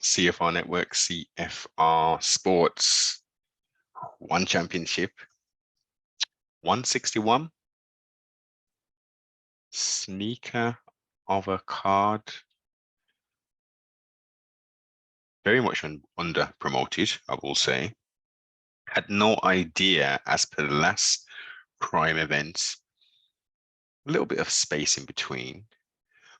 CFR Network, CFR Sports. One championship, 161. Sneaker of a card. Very much under promoted, I will say. Had no idea, as per the last Prime event, a little bit of space in between,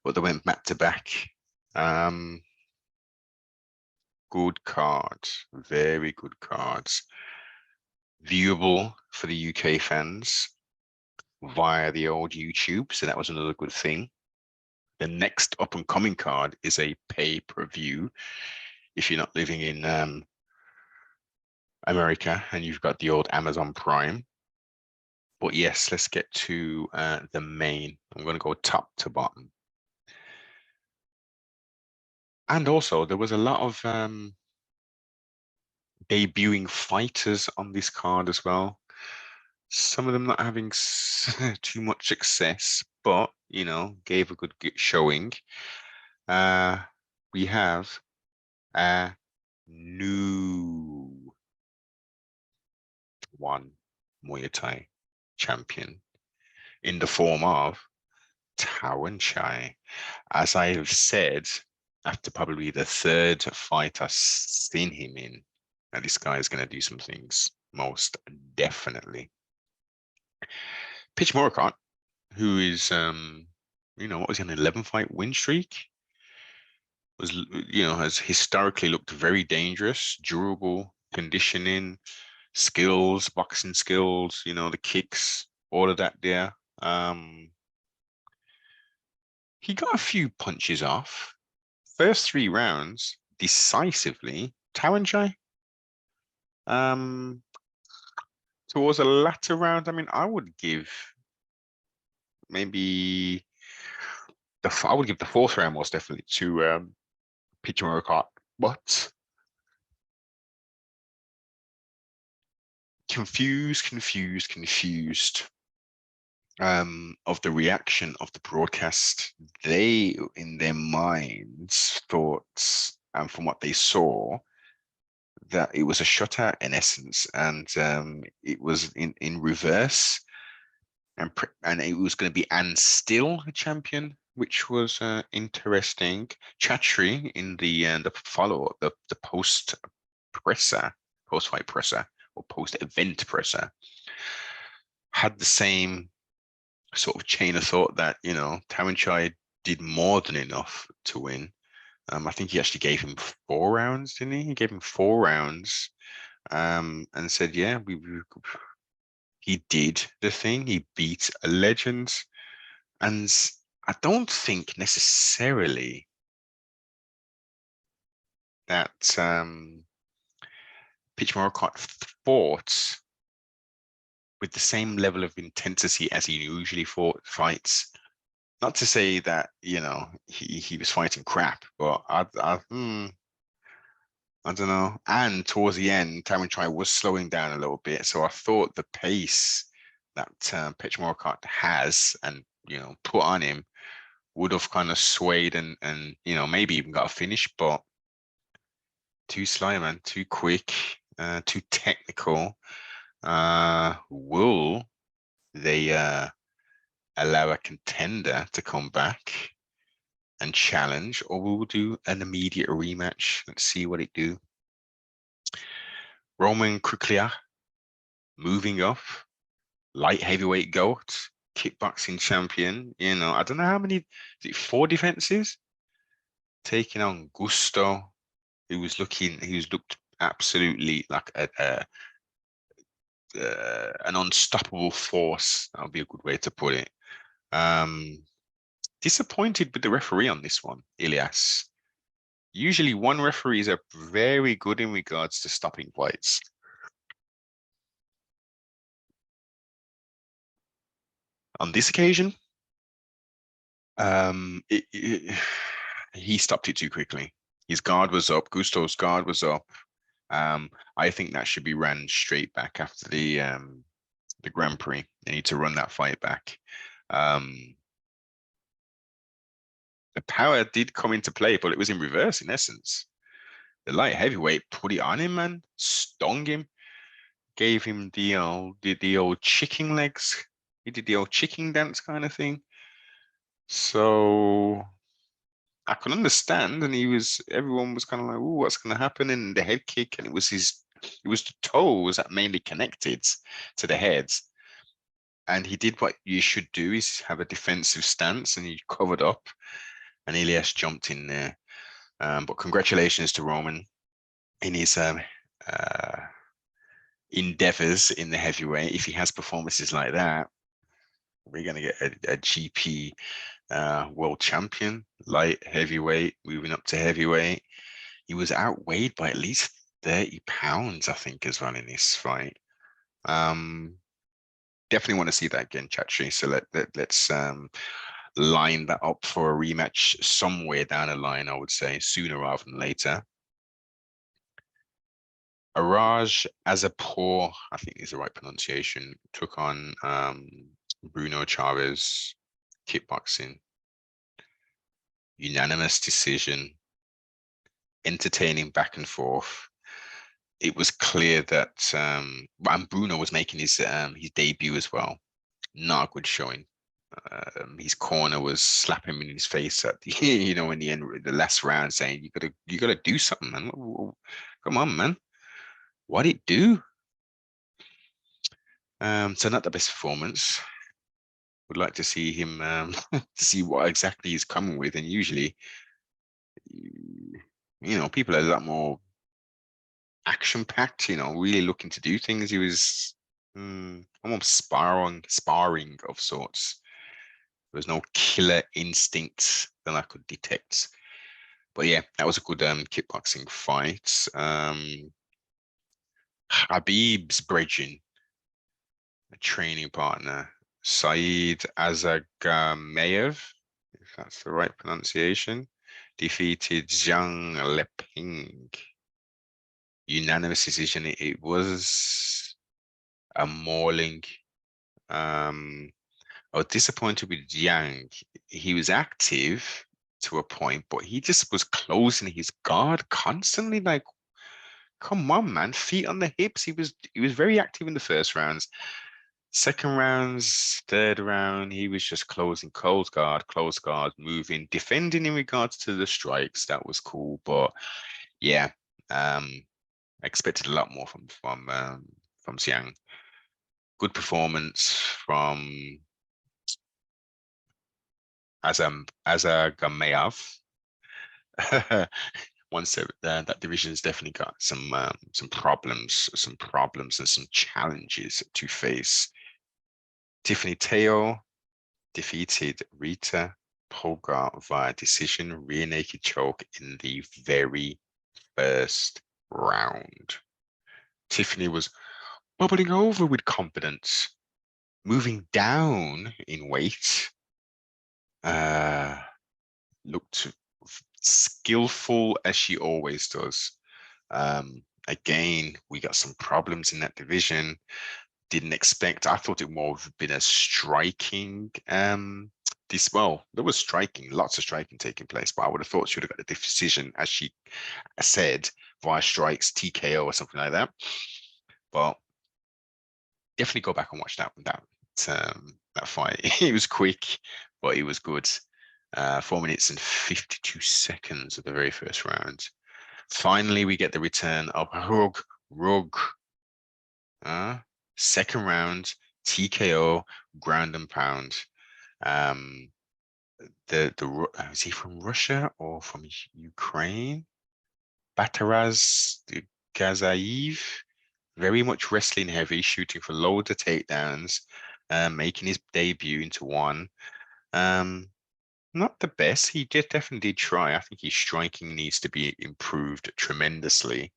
but they went back to back. Good cards, very good cards. Viewable for the UK fans via the old YouTube, so that was another good thing. The next up and coming card is a pay-per-view. If you're not living in America and you've got the old Amazon Prime. But yes, let's get to the main. I'm going to go top to bottom. And also, there was a lot of debuting fighters on this card as well. Some of them not having too much success, but, you know, gave a good showing. We have a new one Muay Thai champion in the form of Tawanchai. As I have said, after probably the third fight I've seen him in, that this guy is going to do some things, most definitely. Petchmorakot, who is, you know, what was he on an 11-fight win streak? Was, you know, has historically looked very dangerous, durable, conditioning, skills, boxing skills, you know, the kicks, all of that there. He got a few punches off. First 3 rounds, decisively. Tawanchai, towards the latter round, I mean, I would give maybe the 4th round most definitely to Petchmorakot, but confused of the reaction of the broadcast. They, in their minds, thought, and from what they saw, that it was a shutout in essence, and it was in reverse, and it was going to be and still a champion, which was interesting. Chatri in the follow-up, the post-fight presser or post-event presser, had the same sort of chain of thought that, you know, Tawanchai did more than enough to win. I think he actually gave him 4 rounds, didn't he? He gave him 4 rounds, and said, yeah, he did the thing. He beat a legend, and I don't think necessarily that Petchmorakot fought with the same level of intensity as he usually fights. Not to say that, you know, he was fighting crap, but I don't know. And towards the end, Tawanchai was slowing down a little bit, so I thought the pace that Petchmorakot has and, you know, put on him would have kind of swayed and you know, maybe even got a finish, but too sly, man, too quick, too technical. Will they allow a contender to come back and challenge, or we'll do an immediate rematch? Let's see what it do. Roman Kryklya moving up, light heavyweight GOAT, kickboxing champion. You know, I don't know how many, is it 4 defenses? Taking on Gusto, who was looked absolutely like an unstoppable force. That would be a good way to put it. Disappointed with the referee on this one, Ilias. Usually one referees are very good in regards to stopping fights. On this occasion, he stopped it too quickly. His guard was up. Gusto's guard was up. I think that should be ran straight back after the Grand Prix. They need to run that fight back. The power did come into play, but it was in reverse in essence. the light heavyweight put it on him, man, stung him, gave him the old chicken legs. He did the old chicken dance kind of thing. So I can understand, and everyone was kind of like, "Ooh, what's going to happen?" And the head kick, and it was the toes that mainly connected to the heads. And he did what you should do: is have a defensive stance, and he covered up. And Elias jumped in there. But congratulations to Roman in his endeavors in the heavyweight. If he has performances like that, we're going to get a GP world champion, light heavyweight, moving up to heavyweight. He was outweighed by at least 30 pounds, I think, as well in this fight. Definitely want to see that again, Chatri. So let's line that up for a rematch somewhere down the line, I would say, sooner rather than later. Iraj Azizpour, I think is the right pronunciation, took on Bruno Chaves, kickboxing. Unanimous decision, entertaining back and forth. It was clear that and Bruno was making his debut as well. Not a good showing. His corner was slapping him in his face at the in the end, the last round, saying you gotta do something, man. Come on, man. What did it do? So not the best performance. Would like to see him to see what exactly he's coming with, and usually, people are a lot more action packed. Really looking to do things. He was almost sparring of sorts. There was no killer instinct that I could detect. But yeah, that was a good kickboxing fight. Habib's bridging, a training partner, Saygid Izagakhmaev, if that's the right pronunciation, defeated Zhang Lipeng. Unanimous decision. It was a mauling. I was disappointed with Yang. He was active to a point, but he just was closing his guard constantly. Like, come on, man, feet on the hips. He was very active in the first rounds. Second rounds, third round, he was just closing close guard, moving, defending in regards to the strikes. That was cool, but yeah, I expected a lot more from Xiang. Good performance from Azagakhmaev. Once that division's definitely got some problems and some challenges to face. Tiffany Teo defeated Ritu Phogat via decision rear naked choke in the very first round. Tiffany was bubbling over with confidence, moving down in weight. Looked skillful as she always does. Again, we got some problems in that division. Didn't expect. I thought it more have been a striking. Well, there was striking, lots of striking taking place, but I would have thought she would have got the decision, as she said, via strikes, TKO or something like that. But definitely go back and watch that fight. It was quick, but it was good. 4 minutes and 52 seconds of the very first round. Finally, we get the return of Reug. Second round, TKO, ground and pound. Is he from Russia or from Ukraine? Batradz, Gazzaev, very much wrestling heavy, shooting for loads of takedowns, making his debut into one. Not the best. He definitely did try. I think his striking needs to be improved tremendously.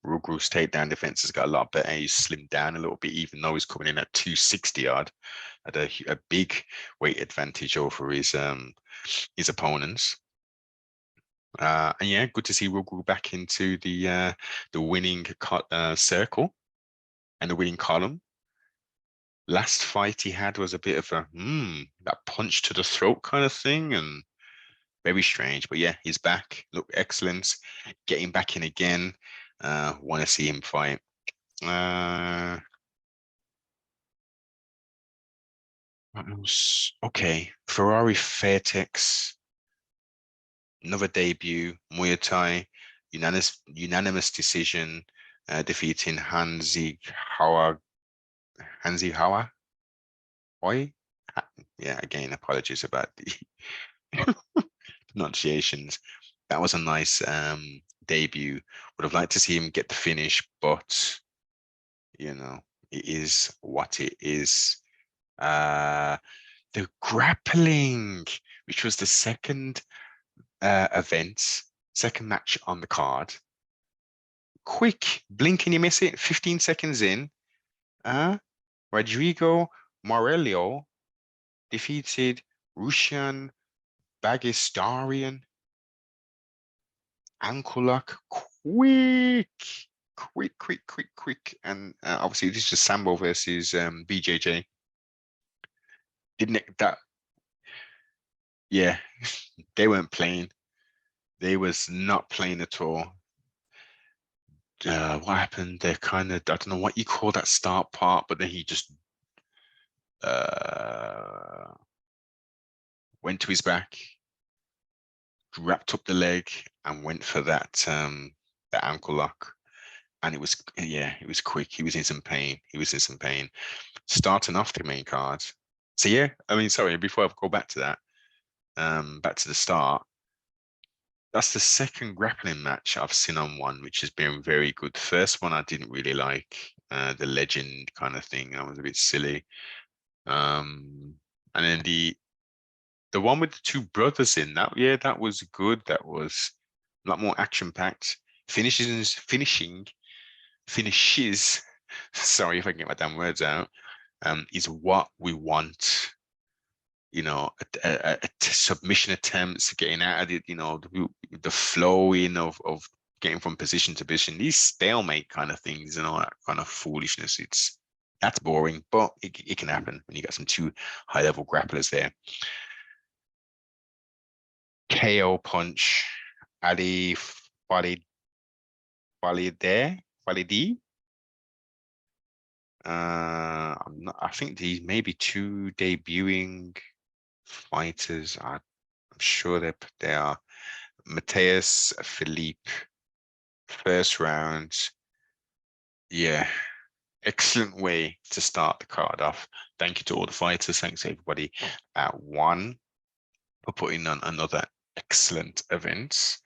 Rugru's takedown defense has got a lot better. He's slimmed down a little bit, even though he's coming in at 260 odd, at a big weight advantage over his opponents. And yeah, good to see Rugru back into the winning circle and the winning column. Last fight he had was a bit of a that punch to the throat kind of thing, and Very strange, but yeah, he's back. Look, excellent. Getting back in again. Want to see him fight. What else? Okay, Ferrari Fairtex, another debut. Muay Thai, unanimous decision, defeating Hanzi Hawa. Oi? Yeah, again, apologies about the pronunciations. That was a nice debut. Would have liked to see him get the finish, but you know, it is what it is. The grappling, which was the second event, second match on the card. Quick, blink and you miss it. 15 seconds in. Rodrigo Marello defeated Ruslan Bagdasarian. Ankle lock, quick. And obviously, this is just Sambo versus BJJ. Didn't it, that? Yeah, they weren't playing. They was not playing at all. What happened? They're kind of, I don't know what you call that start part, but then he just went to his back, wrapped up the leg, and went for that that ankle lock. And it was, yeah, it was quick. He was in some pain. Starting off the main card. So yeah, I mean, sorry, before I go back to that, back to the start. That's the second grappling match I've seen on one, which has been very good. The first one I didn't really like, the legend kind of thing. I was a bit silly. And then the one with the two brothers in that, yeah, that was good. That was a lot more action packed. Finishes. Sorry if I can get my damn words out. Is what we want. You know, submission attempts, getting out of it. You know, the flowing of getting from position to position. These stalemate kind of things and all that kind of foolishness. That's boring, but it can happen when you got some two high level grapplers there. KO punch, Ali Foladi. I think these may be two debuting fighters. I'm sure they are. Matheus Felipe, first round. Yeah, excellent way to start the card off. Thank you to all the fighters. Thanks everybody at one for putting on another excellent event.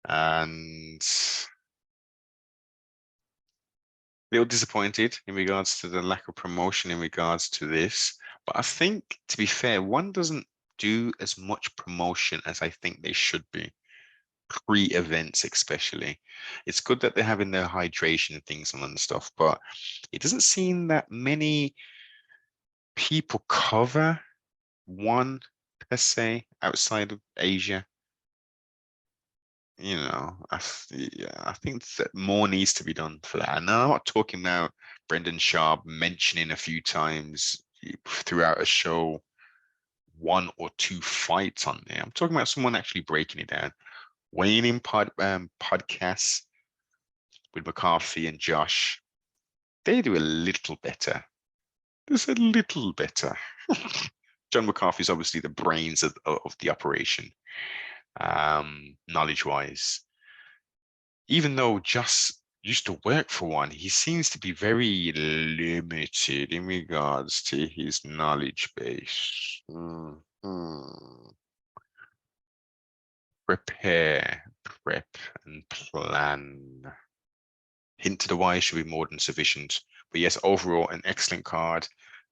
And a little disappointed in regards to the lack of promotion in regards to this. But I think, to be fair, one doesn't do as much promotion as I think they should be. Pre-events especially. It's good that they're having their hydration and things and stuff, but it doesn't seem that many people cover one per se outside of Asia. You know, I think that more needs to be done for that. And I'm not talking about Brendan Sharp mentioning a few times throughout a show one or two fights on there. I'm talking about someone actually breaking it down. Weighing in podcasts with McCarthy and Josh, they do a little better. Just a little better. John McCarthy's obviously the brains of the operation, knowledge-wise. Even though Josh used to work for one, he seems to be very limited in regards to his knowledge base. Prepare, prep, and plan. Hint to the why should be more than sufficient. But yes, overall, an excellent card.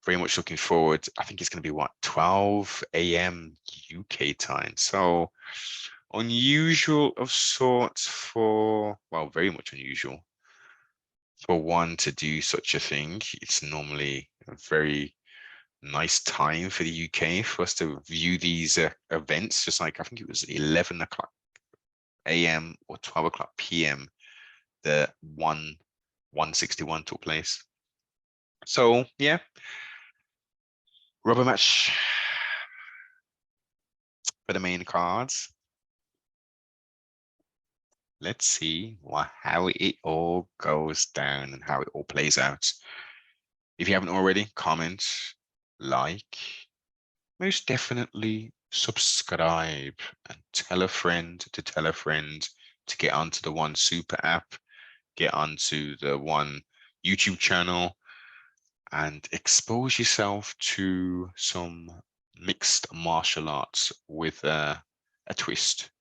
Very much looking forward. I think it's going to be what, 12 a.m. UK time. So unusual of sorts for, well, very much unusual for one to do such a thing. It's normally a very nice time for the UK for us to view these events. Just like I think it was 11 o'clock a.m. or 12 o'clock p.m. the 161 took place. So yeah, rubber match for the main cards. Let's see how it all goes down and how it all plays out. If you haven't already, comment, like, most definitely subscribe and tell a friend to get onto the One Super app, get onto the One YouTube channel, and expose yourself to some mixed martial arts with a twist.